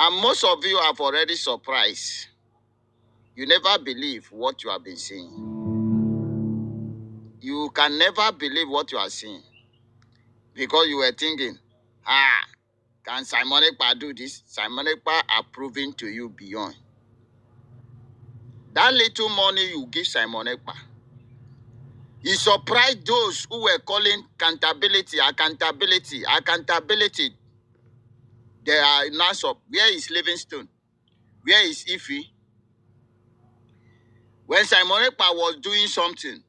And most of you have already surprised. You never believe what you have been seeing. You can never believe what you are seeing. Because you were thinking, can Simon Ekpa do this? Simon Ekpa are proving to you beyond. That little money you give Simon Ekpa, he surprised those who were calling accountability. They are now up. Where is Livingstone? Where is Ife? When Simon Ekpa was doing something,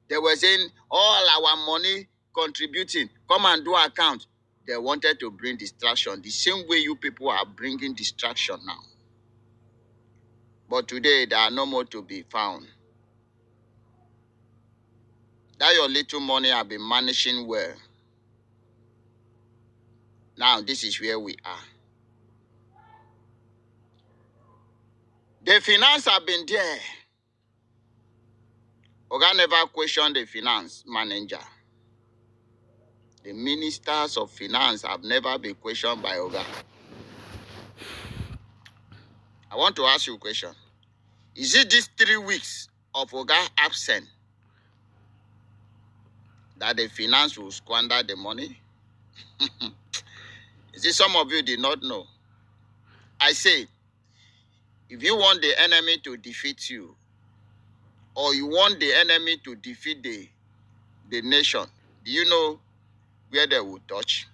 they were saying, all our money contributing, come and do account. They wanted to bring distraction. The same way you people are bringing distraction now. But today, there are no more to be found. That your little money have been managing well. Now, this is where we are. The finance have been there. Oga never questioned the finance manager. The ministers of finance have never been questioned by Oga. I want to ask you a question. Is it these 3 weeks of Oga absent that the finance will squander the money? Is it some of you did not know? I say, if you want the enemy to defeat you, or you want the enemy to defeat the nation, do you know where they will touch?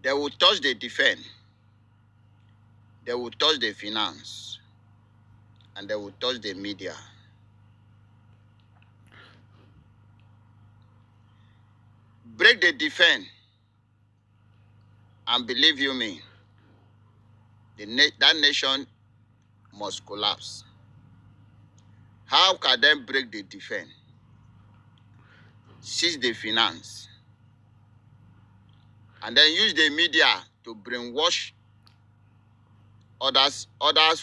They will touch the defense. They will touch the finance. And they will touch the media. Break the defense. And believe you me, that nation must collapse. How can they break the defense? Seize the finance. And then use the media to brainwash others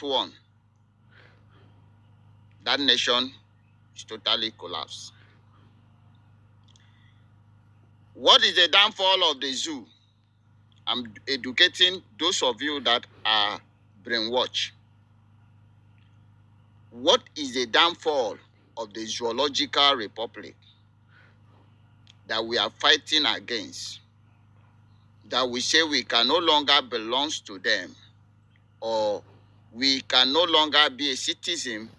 one. That nation is totally collapsed. What is the downfall of the zoo? I'm educating those of you that are brainwashed. What is the downfall of the zoological republic that we are fighting against? That we say we can no longer belong to them, or we can no longer be a citizen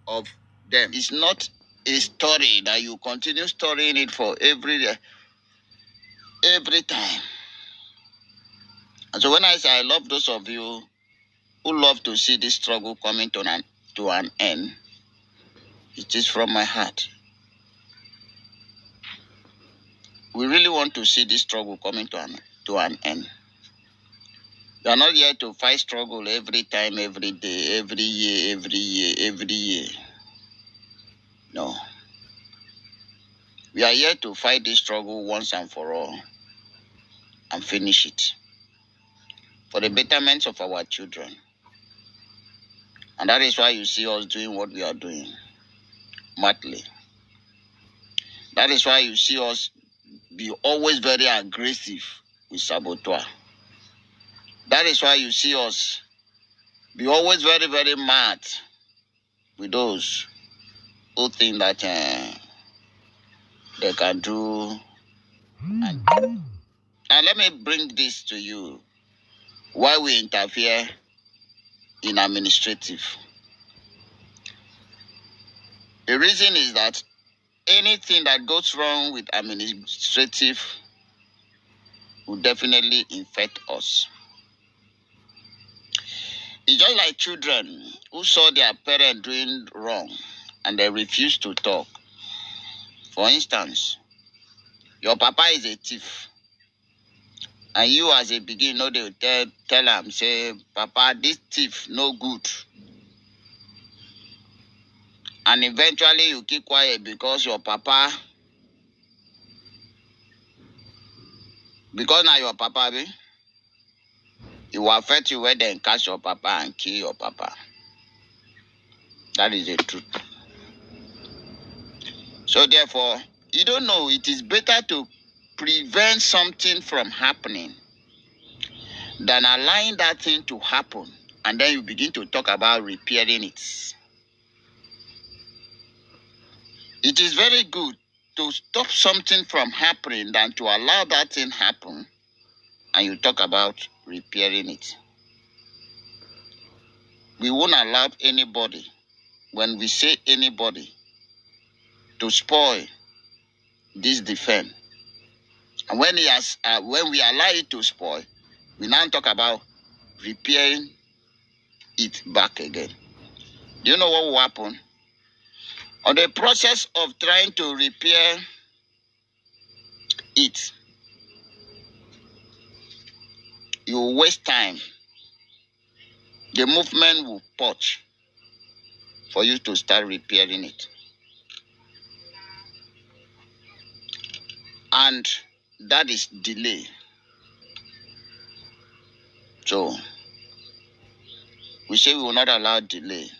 of them. It's not a story that you continue storying it for every time. And so when I say I love those of you who love to see this struggle coming to an end, it is from my heart. We really want to see this struggle coming to an end. We are not here to fight struggle every time, every day, every year. No. We are here to fight this struggle once and for all and finish it for the betterment of our children. And that is why you see us doing what we are doing, madly. That is why you see us be always very aggressive with saboteur. That is why you see us be always very, very mad with those who think that they can do. And let me bring this to you. Why we interfere in administrative. The reason is that anything that goes wrong with administrative will definitely infect us. It's just like children who saw their parent doing wrong and they refuse to talk. For instance, your papa is a thief. And you as a beginner, they will tell him, say, Papa, this thief no good. And eventually you keep quiet because your papa, because now your papa, it will affect you when they catch your papa and kill your papa. That is the truth. So therefore, you don't know, it is better to prevent something from happening than allowing that thing to happen, and then you begin to talk about repairing it. It is very good to stop something from happening than to allow that thing happen, and you talk about repairing it. We won't allow anybody, when we say anybody, to spoil this defense. And when we allow it to spoil, we now talk about repairing it back again. Do you know what will happen? On the process of trying to repair it, you will waste time. The movement will purge for you to start repairing it. And that is delay. So, we say we will not allow delay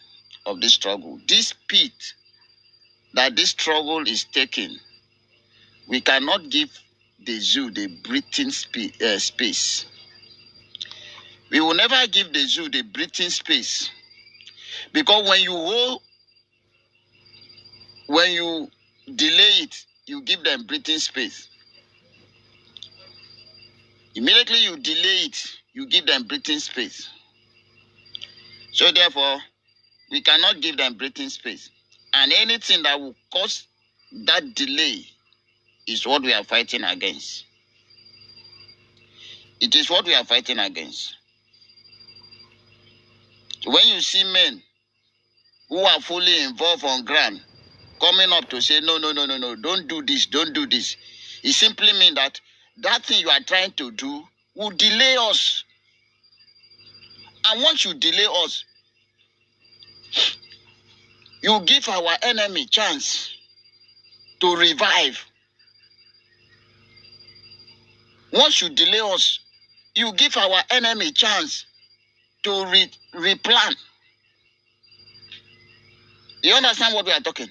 of this struggle. This speed that this struggle is taking, we cannot give the zoo the breathing space. We will never give the zoo the breathing space, because when you delay it, you give them breathing space. Immediately you delay it, you give them breathing space. So therefore, we cannot give them breathing space. And anything that will cause that delay is what we are fighting against. It is what we are fighting against. When you see men who are fully involved on ground coming up to say, no, don't do this, it simply means that thing you are trying to do will delay us. And once you delay us, you give our enemy chance to revive. Once you delay us, you give our enemy chance to replan. You understand what we are talking?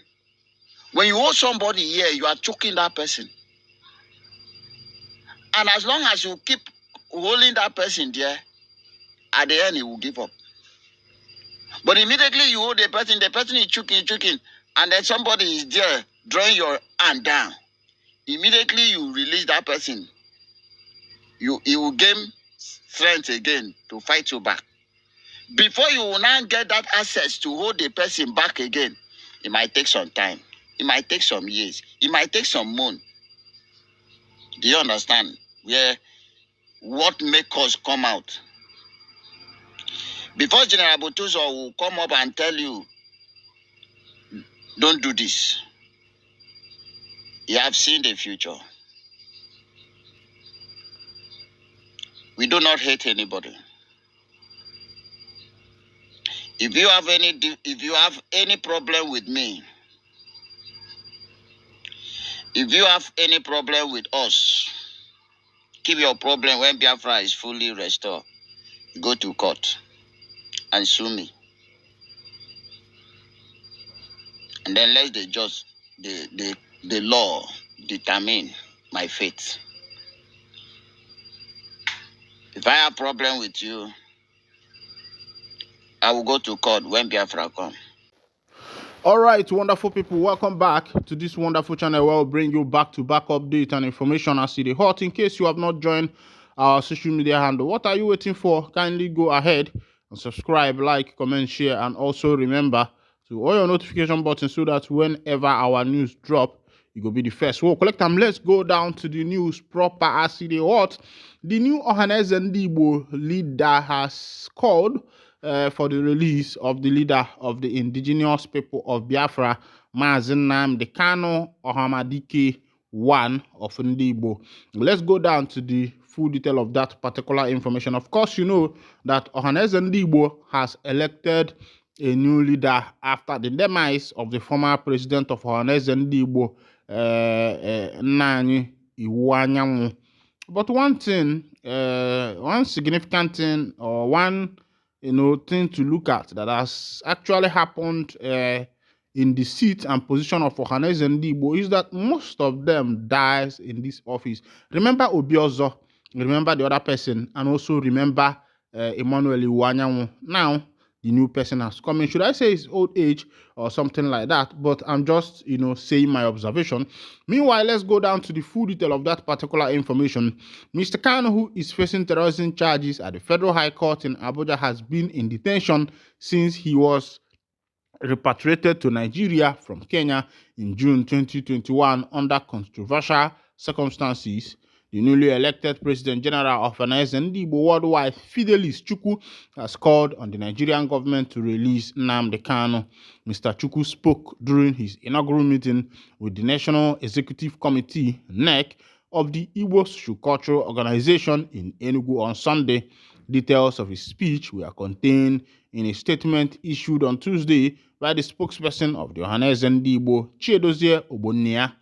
When you hold somebody here, you are choking that person. And as long as you keep holding that person there, at the end he will give up. But immediately you hold the person is choking, and then somebody is there drawing your hand down. Immediately you release that person. He will gain strength again to fight you back. Before you will now get that access to hold the person back again, it might take some time. It might take some years. It might take some months. Do you understand? What makes us come out? Before General Butuzo will come up and tell you, don't do this, you have seen the future. We do not hate anybody. If you have any problem with me, if you have any problem with us, keep your problem when Biafra is fully restored. Go to court and sue me. And then let the law determine my fate. If I have problem with you, I will go to court when Biafra comes. All right, wonderful people, welcome back to this wonderful channel where we'll bring you back-to-back update and information as it is hot. In case you have not joined our social media handle, what are you waiting for? Kindly go ahead and subscribe, like, comment, share, and also remember to all your notification buttons so that whenever our news drop, you go be the first. Well, collect them. Let's go down to the news proper as it is hot. The new ohanezendigbo leader has called for the release of the leader of the indigenous people of Biafra, Nnamdi Kanu Ohamadike one of Ndigbo. Let's go down to the full detail of that particular information. Of course, you know that ohanezendigbo has elected a new leader after the demise of the former president of ohanezendigbo, Nnamdi. But one significant thing, or one thing to look at that has actually happened in in the seat and position of ohanezendigbo is that most of them dies in this office. Remember Obiozo, remember the other person, and also remember Emmanuel Iwanyanwu. Now, the new person has come in. Should I say it's old age or something like that? But I'm just, saying my observation. Meanwhile, let's go down to the full detail of that particular information. Mr. Kanu, who is facing terrorism charges at the Federal High Court in Abuja, has been in detention since he was repatriated to Nigeria from Kenya in June 2021 under controversial circumstances. The newly elected President General of ohanezendigbo worldwide, Fidelis Chukwu, has called on the Nigerian government to release Nnamdi Kanu. Mr. Chukwu spoke during his inaugural meeting with the National Executive Committee, NEC, of the Igbo Social-Cultural Organization in Enugu on Sunday. Details of his speech were contained in a statement issued on Tuesday by the spokesperson of the ohanezendigbo, Chiedozie Ogbonnia.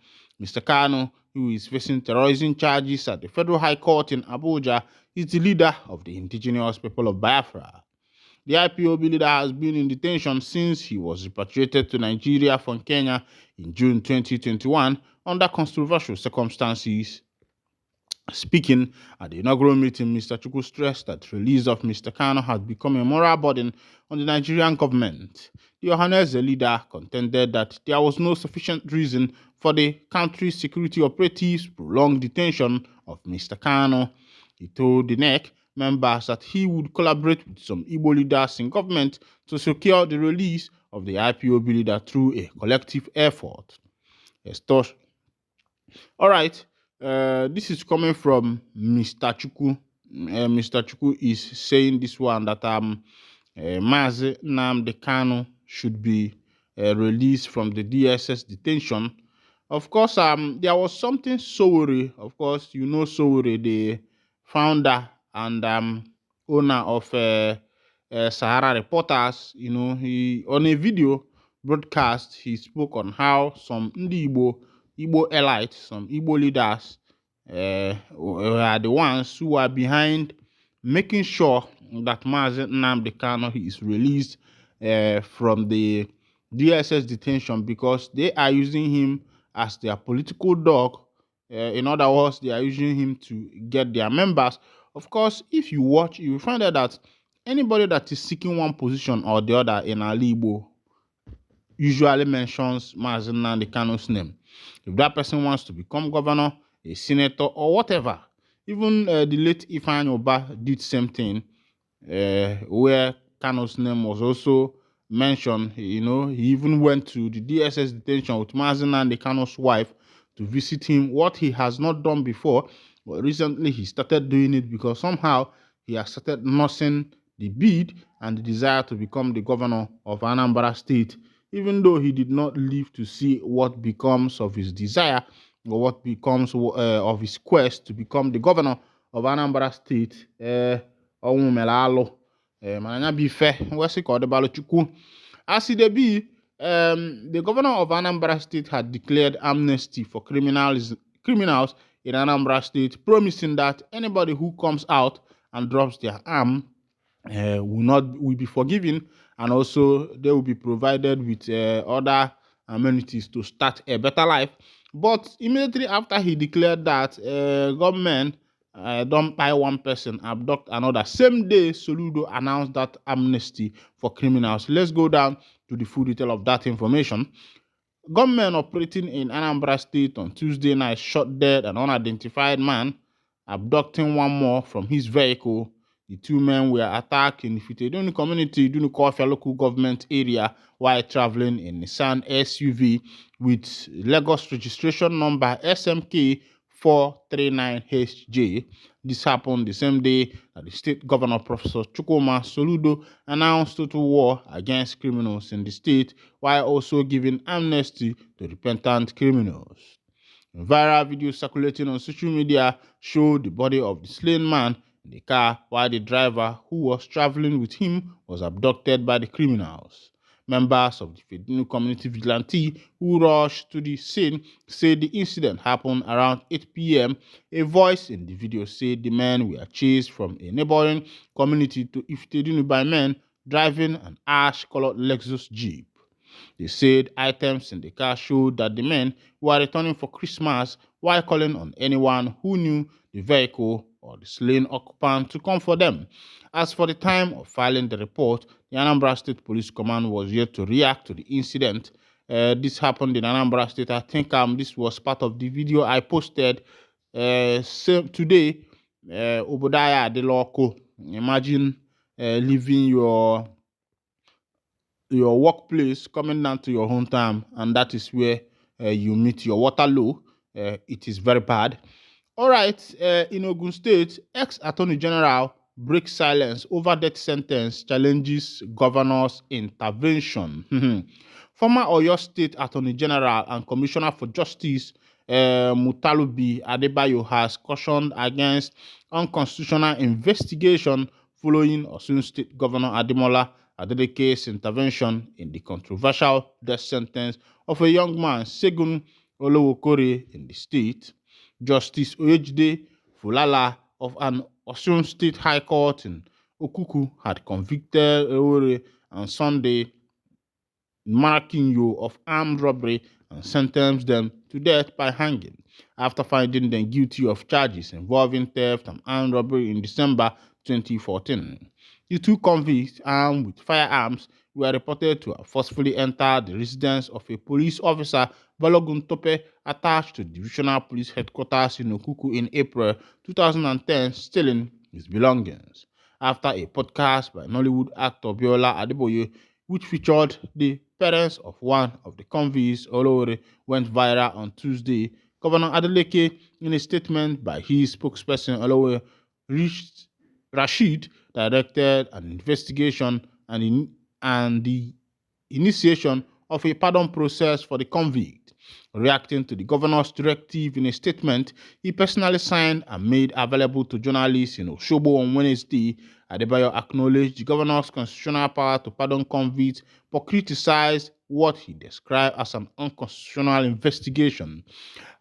Mr. Kanu, who is facing terrorism charges at the Federal High Court in Abuja, is the leader of the indigenous people of Biafra. The IPOB leader has been in detention since he was repatriated to Nigeria from Kenya in June 2021 under controversial circumstances. Speaking at the inaugural meeting, Mr. Chukwu stressed that the release of Mr. Kanu has become a moral burden on the Nigerian government. The Ohaneze leader contended that there was no sufficient reason for the country's security operatives' prolonged detention of Mr. Kanu. He told the NEC members that he would collaborate with some Igbo leaders in government to secure the release of the IPOB leader through a collective effort. All right. This is coming from Mr. Chukwu. Mr. Chukwu is saying this one that Mazi Nnamdi Kanu should be released from the DSS detention. Of course, there was something Sowore. Of course, you know Sowore, the founder and owner of Sahara Reporters. He on a video broadcast, he spoke on how some Igbo elites, some Igbo leaders are the ones who are behind making sure that Mazi Nnamdi Kanu is released from the DSS detention because they are using him as their political dog. In other words, they are using him to get their members. Of course, if you watch, you will find out that anybody that is seeking one position or the other in Igbo usually mentions Mazi Nnamdi Kanu's name. If that person wants to become governor, a senator, or whatever, even the late Ifeanyi Oba did same thing, where Kanu's name was also mentioned. He even went to the DSS detention with Mazi Nnamdi Kanu's wife to visit him, what he has not done before, but recently he started doing it because somehow he has started nursing the bid and the desire to become the governor of Anambra State, even though he did not live to see what becomes of his desire or what becomes of his quest to become the governor of Anambra State. As it be, the governor of Anambra State had declared amnesty for criminals in Anambra State, promising that anybody who comes out and drops their arm will be forgiven, and also they will be provided with other amenities to start a better life. But immediately after he declared that, government don't buy one person, abduct another. Same day, Soludo announced that amnesty for criminals. Let's go down to the full detail of that information. Gunmen operating in Anambra State on Tuesday night shot dead an unidentified man, abducting one more from his vehicle. The two men were attacked in the Fiteduni community, Dunukofia local government area, while traveling in Nissan SUV with Lagos registration number SMK 439HJ. This happened the same day that the state governor, Professor Chukwuma Soludo, announced total war against criminals in the state, while also giving amnesty to repentant criminals. A viral video circulating on social media showed the body of the slain man in the car, while the driver, who was traveling with him, was abducted by the criminals. Members of the Fedinu community vigilante who rushed to the scene said the incident happened around 8 p.m. A voice in the video said the men were chased from a neighboring community to Ifitedunu by men driving an ash-colored Lexus Jeep. They said items in the car showed that the men were returning for Christmas while calling on anyone who knew the vehicle or the slain occupant to come for them. As for the time of filing the report, the Anambra State Police Command was yet to react to the incident. This happened in Anambra State. I think this was part of the video I posted today. Obodaya Adeloko. Imagine leaving your workplace, coming down to your hometown, and that is where you meet your Waterloo. It is very bad. All right, in Ogun State, ex-Attorney General breaks silence over death sentence, challenges governor's intervention. Former Oyo State Attorney General and Commissioner for Justice Mutalubi Adebayo has cautioned against unconstitutional investigation following Osun State Governor Ademola Adelek's intervention in the controversial death sentence of a young man, Segun Olowokore, in the state. Justice Oyejide Fulala of an Osun State High Court in Okuku had convicted Olowokore on Sunday Marakinyo of armed robbery and sentenced them to death by hanging after finding them guilty of charges involving theft and armed robbery in December 2014. The two convicts, armed with firearms, were reported to have forcefully entered the residence of a police officer, Balogun Tope, attached to Divisional Police Headquarters in Okuku in April 2010, stealing his belongings. After a podcast by Nollywood actor Biola Adeboye, which featured the parents of one of the convicts, Olore, went viral on Tuesday, Governor Adeleke, in a statement by his spokesperson, Olore Rashid, directed an investigation and the initiation of a pardon process for the convict. Reacting to the governor's directive in a statement he personally signed and made available to journalists in Osogbo on Wednesday, Adebayo acknowledged the governor's constitutional power to pardon convicts but criticized what he described as an unconstitutional investigation.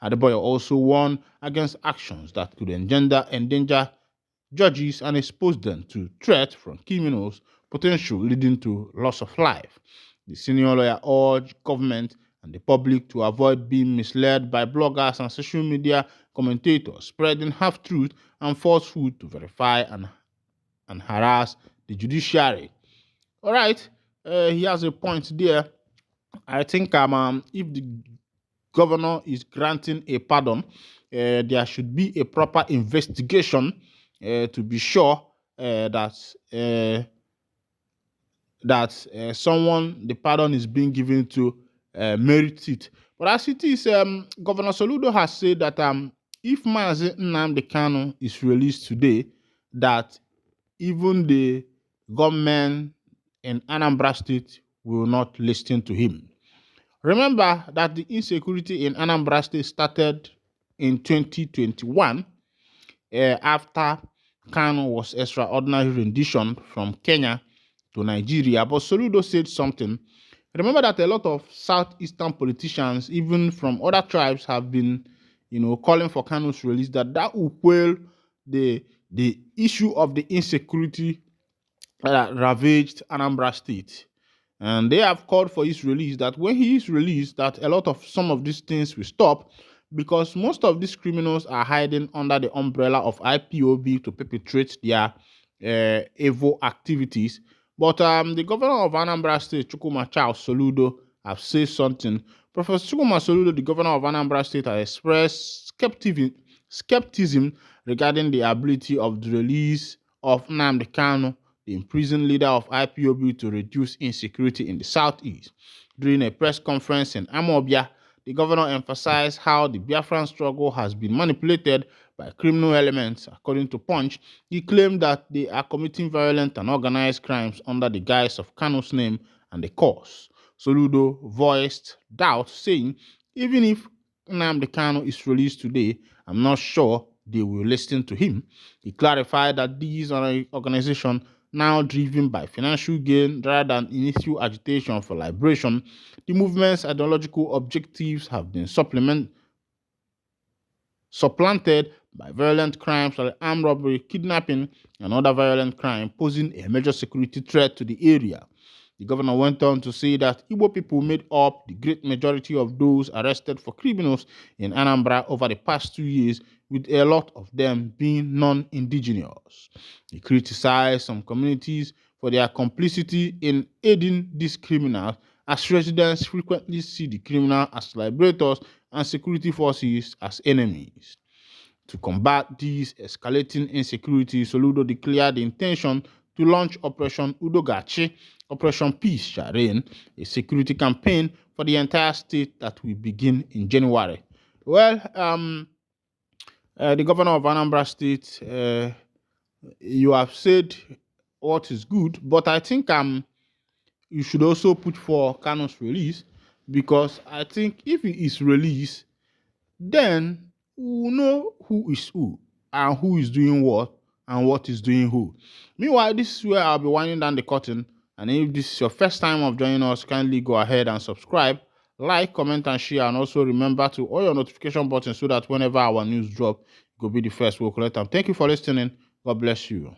Adebayo also warned against actions that could endanger judges and expose them to threat from criminals, potential leading to loss of life. The senior lawyer urged government and the public to avoid being misled by bloggers and social media commentators spreading half-truth and falsehood to verify and harass the judiciary. All right, he has a point there. I think if the governor is granting a pardon, there should be a proper investigation to be sure that someone the pardon is being given to merit it. But as it is, Governor Soludo has said that if Mazi Nnamdi Kanu is released today, that even the government in Anambra State will not listen to him. Remember that the insecurity in Anambra State started in 2021 after Kanu was extraordinary rendition from Kenya to Nigeria. But Soludo said something. Remember that a lot of southeastern politicians, even from other tribes, have been, calling for Kanu's release. That will quell the issue of the insecurity that ravaged Anambra State. And they have called for his release, that when he is released, that some of these things will stop, because most of these criminals are hiding under the umbrella of IPOB to perpetrate their evil activities. But the governor of Anambra State, Chukwuma Charles Soludo, have said something. Professor Chukwuma Soludo, the governor of Anambra State, has expressed skepticism regarding the ability of the release of Nnamdi Kanu, the imprisoned leader of IPOB, to reduce insecurity in the southeast. During a press conference in Amobia, the governor emphasized how the Biafran struggle has been manipulated by criminal elements. According to Punch, he claimed that they are committing violent and organized crimes under the guise of Kanu's name and the cause. Soludo voiced doubt, saying, even if Nnamdi Kanu is released today, I'm not sure they will listen to him. He clarified that these are organizations now driven by financial gain rather than initial agitation for liberation. The movement's ideological objectives have been supplanted by violent crimes like armed robbery, kidnapping, and other violent crime, posing a major security threat to the area. The governor went on to say that Igbo people made up the great majority of those arrested for criminals in Anambra over the past 2 years, with a lot of them being non-indigenous. He criticized some communities for their complicity in aiding these criminals, as residents frequently see the criminals as liberators and security forces as enemies. To combat this escalating insecurity, Soludo declared the intention to launch Operation Udogachi, Operation Peace Shall Reign, a security campaign for the entire state that will begin in January. Well, the governor of Anambra State, you have said what is good, but I think you should also put for Kanu's release, because I think if he is released, then we'll know who is who and who is doing what and what is doing who. Meanwhile, this is where I'll be winding down the curtain. And if this is your first time of joining us, kindly go ahead and subscribe, like, comment, and share. And also remember to all your notification buttons so that whenever our news drop, you will be the first we'll collect them. Thank you for listening. God bless you.